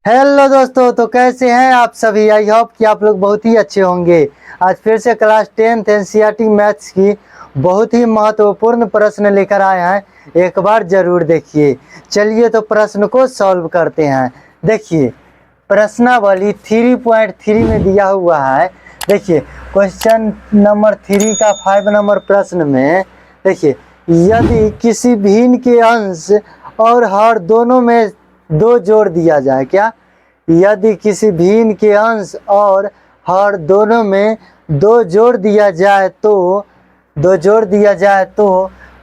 Hello दोस्तों, तो कैसे हैं आप सभी। आई होप कि आप लोग बहुत ही अच्छे होंगे। आज फिर से क्लास 10th एनसीईआरटी मैथ्स की बहुत ही महत्वपूर्ण प्रश्न लेकर आए हैं। एक बार जरूर देखिए। चलिए तो प्रश्न को सॉल्व करते हैं। देखिए प्रश्नावली 3.3 में दिया हुआ है। देखिए क्वेश्चन नंबर 3 का 5 नंबर प्रश्न में देखिए, यदि किसी भिन्न के अंश और हर दोनों में 2 जोड़ दिया जाए। क्या? यदि किसी भिन्न के अंश और हर दोनों में 2 जोड़ दिया जाए तो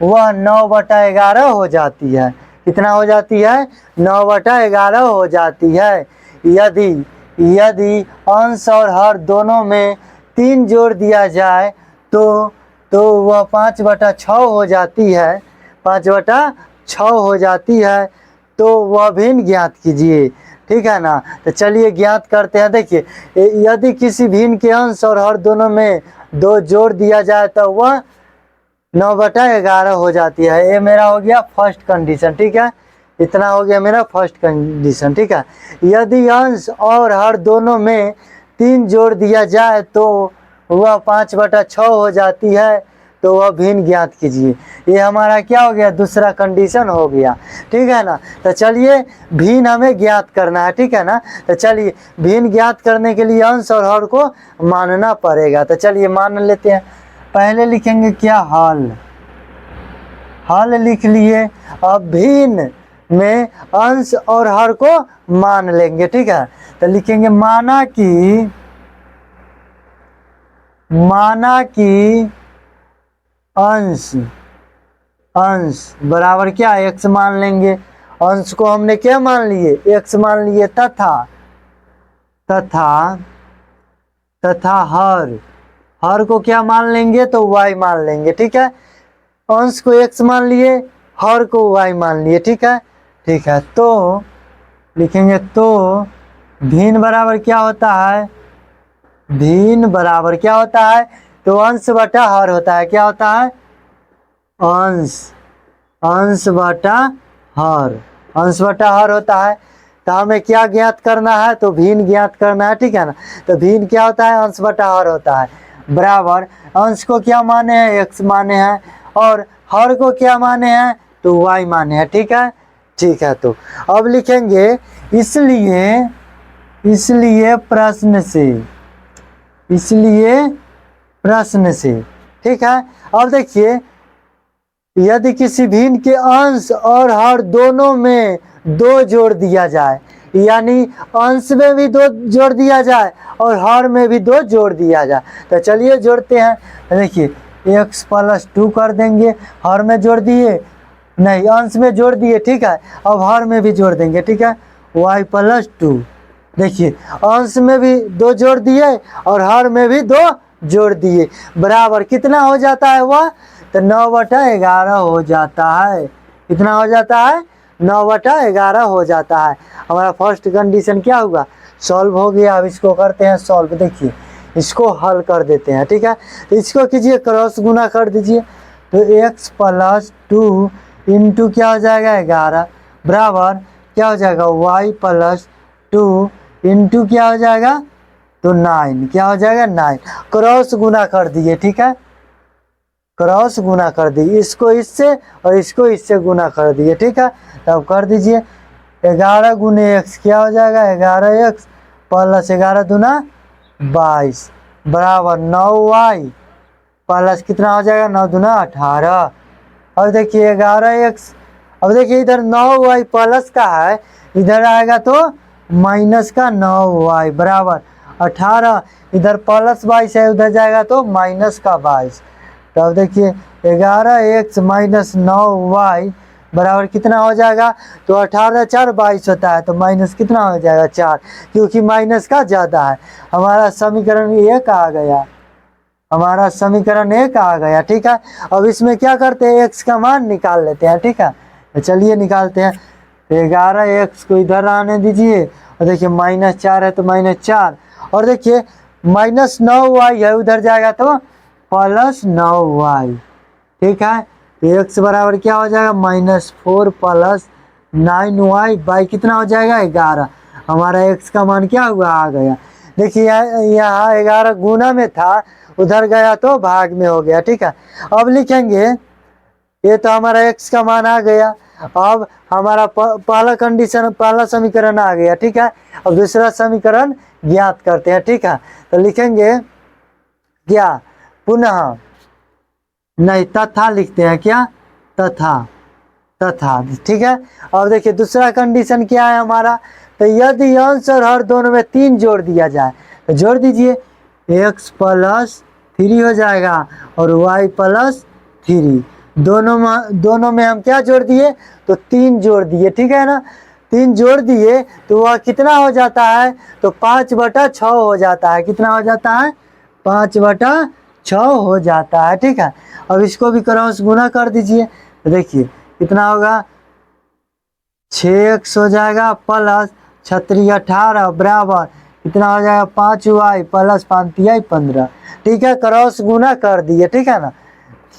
वह 9/11 हो जाती है। कितना हो जाती है? 9/11 हो जाती है। यदि अंश और हर दोनों में 3 जोड़ दिया जाए तो वह 5/6 हो जाती है। 5/6 हो जाती है। तो वह भिन्न ज्ञात कीजिए। ठीक है ना। तो चलिए ज्ञात करते हैं। देखिए यदि किसी भिन्न के अंश और हर दोनों में 2 जोड़ दिया जाए तो वह 9/11 हो जाती है। ये मेरा हो गया फर्स्ट कंडीशन। ठीक है, इतना हो गया मेरा फर्स्ट कंडीशन। ठीक है, यदि अंश और हर दोनों में 3 जोड़ दिया जाए तो वह 5/6 हो जाती है। तो वह भिन्न ज्ञात कीजिए। ये हमारा क्या हो गया? दूसरा कंडीशन हो गया। ठीक है ना। तो चलिए भिन्न हमें ज्ञात करना है। ठीक है ना। तो चलिए भिन्न ज्ञात करने के लिए अंश और हर को मानना पड़ेगा। तो चलिए मान लेते हैं। पहले लिखेंगे क्या? हल लिख लिए। अब भिन्न में अंश और हर को मान लेंगे। ठीक है, तो लिखेंगे माना कि अंश बराबर क्या? x मान लेंगे। अंश को हमने क्या मान लिए? x मान लिए। तथा हर को क्या मान लेंगे? तो y मान लेंगे। ठीक है, अंश को x मान लिए, हर को y मान लिए। ठीक है, तो लिखेंगे तो भिन्न बराबर क्या होता है? भिन्न बराबर क्या होता है? तो अंश बटा हर होता है। क्या होता है? अंश बटा हर होता है। तो हमें क्या ज्ञात करना है? तो भिन्न ज्ञात करना है। ठीक है ना। तो भिन्न क्या होता है? अंश बटा हर होता है। बराबर अंश को क्या माने हैं? x माने हैं। और हर को क्या माने हैं? तो y माने हैं। ठीक है, तो अब लिखेंगे इसलिए प्रश्न से। ठीक है, अब देखिए यदि किसी भिन्न के अंश और हर दोनों में 2 जोड़ दिया जाए, यानी अंश में भी 2 जोड़ दिया जाए और हर में भी 2 जोड़ दिया जाए। तो चलिए जोड़ते हैं। देखिए x + 2 कर देंगे। हर में जोड़ दिए, नहीं अंश में जोड़ दिए। ठीक है, अब हर में भी जोड़ देंगे। ठीक है, y + 2। देखिए अंश में भी 2 जोड़ दिए और हर में भी 2 जोड़ दिए। बराबर कितना हो जाता है? वह तो 9/11 हो जाता है। कितना हो जाता है? 9/11 हो जाता है। हमारा फर्स्ट कंडीशन क्या हुआ? सॉल्व हो गया। अब इसको करते हैं सॉल्व। देखिए इसको हल कर देते हैं। ठीक है, तो इसको कीजिए, क्रॉस गुना कर दीजिए। तो x + 2 इंटू क्या हो जाएगा? 11 बराबर क्या हो जाएगा? y + 2 इंटू क्या हो जाएगा? तो 9। क्या हो जाएगा? 9। क्रॉस गुना कर दिए। ठीक है, क्रॉस गुना कर दिए। इसको इससे और इसको इससे गुना कर दिए। ठीक है, तब कर दीजिए 11 गुने x क्या हो जाएगा? 11x + 11 दूना 22 बराबर 9y प्लस कितना हो जाएगा? 9 दूना 18। अब देखिए 11x, अब देखिए इधर 9y प्लस का है, इधर आएगा तो माइनस का 9y बराबर 18। इधर प्लस 22 है, उधर जाएगा तो माइनस का 22। तो अब देखिए 11x - 9y बराबर कितना हो जाएगा? तो 18 4 22 होता है। तो माइनस कितना हो जाएगा? 4, क्योंकि माइनस का ज़्यादा है। हमारा समीकरण 1 आ गया। ठीक है, अब इसमें क्या करते हैं? x का मान निकाल लेते हैं। ठीक है, तो चलिए निकालते हैं। तो 11x को इधर आने दीजिए और देखिए -4 है तो -4, और देखिए -9y है, उधर जाएगा तो +9y। ठीक है, तो x बराबर क्या हो जाएगा? -4 + 9y बाई कितना हो जाएगा? 11। हमारा x का मान क्या हुआ, आ गया। देखिए यहाँ 11 गुना में था, उधर गया तो भाग में हो गया, ठीक है। अब लिखेंगे, ये तो हमारा x का मान आ गया। अब हमारा पहला कंडीशन, पहला समीकरण आ गया, ठीक है। अब दूसरा समीकरण ज्ञात करते हैं, ठीक है। तो लिखेंगे क्या, पुनः, नहीं तथा लिखते हैं, क्या, तथा, तथा, ठीक है। अब देखिए दूसरा कंडीशन क्या है हमारा, तो यदि अंश और हर दोनों में 3 जोड़ दिया जाए, तो जोड़ दीजिए, x + 3 हो जाएगा और y + 3, दोनों में हम क्या जोड़ दिए, तो 3 जोड़ दिए, ठीक है ना। 3 जोड़ दिए तो वह कितना हो जाता है, तो 5/6 हो जाता है। कितना हो जाता है, 5/6 हो जाता है, ठीक है। अब इसको भी क्रॉस गुना कर दीजिए, तो देखिए कितना होगा, 6x हो जाएगा प्लस 36 18 बराबर कितना हो जाएगा, 5y + 5 तिया 15, ठीक है। क्रॉस गुना कर दिए, ठीक है ना,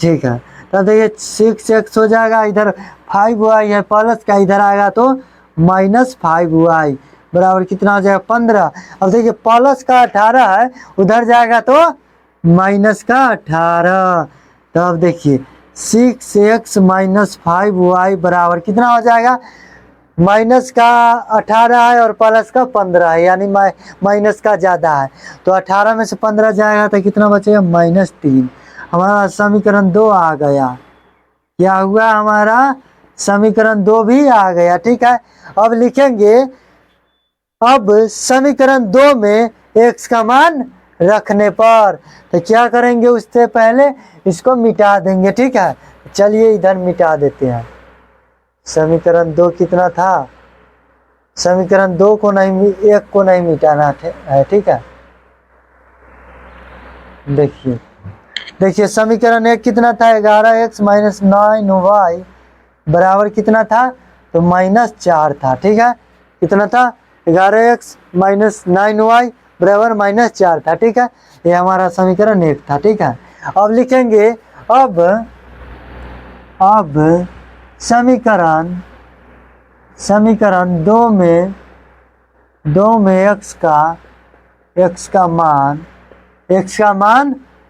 ठीक है। तो देखिए 6x हो जाएगा, इधर 5y है प्लस का, इधर आएगा तो -5y बराबर कितना हो जाएगा, 15। अब देखिए प्लस का 18 है, उधर जाएगा तो माइनस का 18। तो अब देखिए 6x - 5y बराबर कितना हो जाएगा, माइनस का 18 है और प्लस का 15 है, यानी माइनस का ज़्यादा है। तो 18 में से 15 जाएगा तो कितना बचेगा, -3। हमारा समीकरण 2 आ गया। क्या हुआ, हमारा समीकरण 2 भी आ गया, ठीक है। अब लिखेंगे, अब समीकरण 2 में x का मान रखने पर, तो क्या करेंगे, उससे पहले इसको मिटा देंगे, ठीक है। चलिए इधर मिटा देते हैं। समीकरण 2 कितना था, समीकरण 2 को नहीं, 1 को नहीं मिटाना है, ठीक है। देखिए समीकरण 1 कितना था, 11x - 9y बराबर कितना था, तो -4 था, ठीक है। कितना था, 11x - 9y बराबर -4 था, ठीक है। ये हमारा समीकरण 1 था, ठीक है। अब लिखेंगे, अब समीकरण 2 में x का मान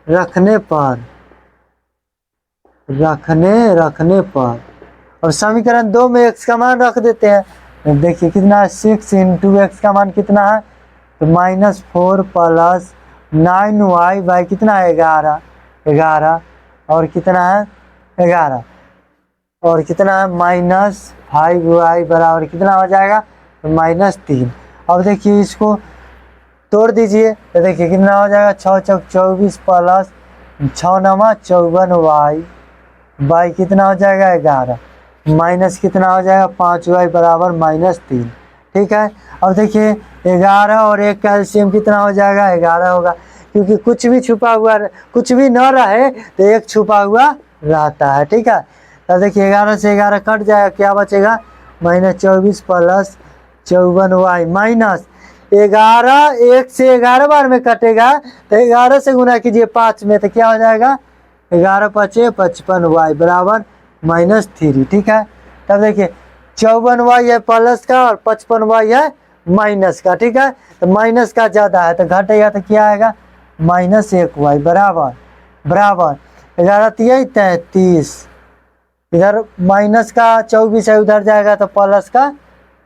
रखने पर, और समीकरण 2 में x का मान रख देते हैं। देखिए कितना है, 6 × x का मान कितना है, तो -4 + 9y बाई कितना है, 11 और कितना है, 11 और कितना है, -5y बराबर कितना हो जाएगा, तो -3। अब देखिए इसको तोड़ दीजिए, तो देखिए कितना हो जाएगा, 6 × 24 + 6 × 9 54y बाई कितना हो जाएगा, 11 माइनस कितना हो जाएगा, 5y बराबर -3, ठीक है। अब देखिए 11 और 1 का एलसीएम कितना हो जाएगा, 11 होगा, क्योंकि कुछ भी छुपा हुआ, कुछ भी न रहे तो एक छुपा हुआ रहता है, ठीक है। तो देखिए 11 से 11 कट जाएगा, क्या बचेगा, -24 + 54y माइनस 11, 1 से 11 बार में कटेगा तो 11 से गुना कीजिए 5 में, तो क्या हो जाएगा, 11 × 5 = 55y बराबर -3, ठीक है। तब देखिए 54y है प्लस का और 55y है माइनस का, ठीक है। तो माइनस का ज़्यादा है तो घटेगा, तो क्या आएगा, -1y बराबर 11 तिया 33, इधर माइनस का 24 है, उधर जाएगा तो प्लस का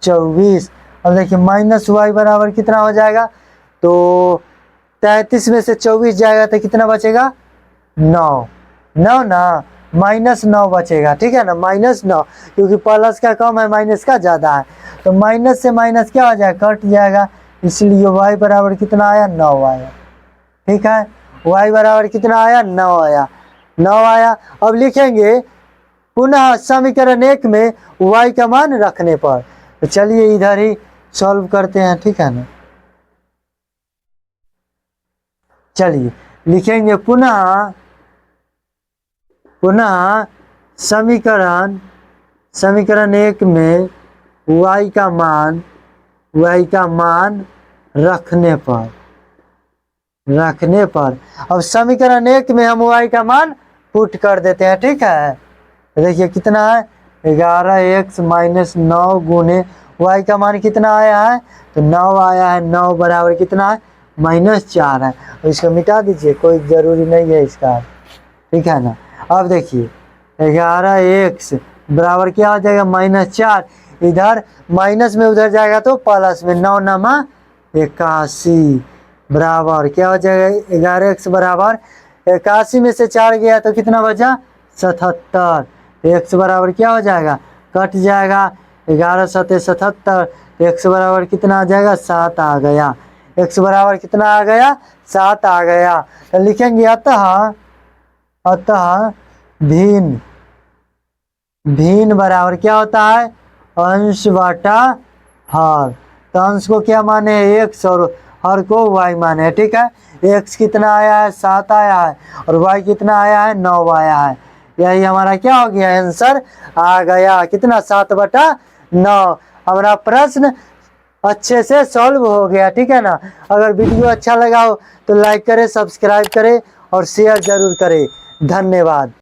24। अब देखिए -y बराबर कितना हो जाएगा, तो 33 में से 24 जाएगा तो कितना बचेगा, 9 ना, -9 बचेगा, ठीक है ना, -9, क्योंकि प्लस का कम है, माइनस का ज़्यादा है, तो माइनस से माइनस क्या हो जाएगा, कट जाएगा, इसलिए y बराबर कितना आया, 9 आया, ठीक है। y बराबर कितना आया, 9 आया। अब लिखेंगे पुनः समीकरण 1 में y का मान रखने पर, तो चलिए इधर ही सॉल्व करते हैं, ठीक है ना। चलिए लिखेंगे, पुनः समीकरण 1 में y का मान रखने पर, अब समीकरण 1 में हम y का मान पुट कर देते हैं, ठीक है। देखिए कितना है, 11x - 9 गुने y का मान कितना आया है, तो 9 आया है। 9 बराबर कितना है, -4 है। और इसको मिटा दीजिए, कोई ज़रूरी नहीं है इसका, ठीक है ना। अब देखिए 11x बराबर क्या हो जाएगा, -4। इधर माइनस में उधर जाएगा तो प्लस में, 9 नमा 81 बराबर क्या हो जाएगा, 11x बराबर 81 में से 4 गया तो कितना बचा, 77। x बराबर क्या हो जाएगा, कट जाएगा, 11 7 77, x बराबर कितना आ जाएगा, 7 आ गया। x बराबर कितना आ गया, 7 आ गया। तो लिखेंगे अतः भिन्न बराबर क्या होता है, अंश बटा हर। तो अंश को क्या माने, x, और हर को y माने हैं, ठीक है। x कितना आया है, 7 आया है, और y कितना आया है, 9 आया है। यही हमारा क्या हो गया, आंसर आ गया, कितना, 7/9। हमारा प्रश्न अच्छे से सॉल्व हो गया, ठीक है ना। अगर वीडियो अच्छा लगा हो तो लाइक करें, सब्सक्राइब करें और शेयर जरूर करें। धन्यवाद।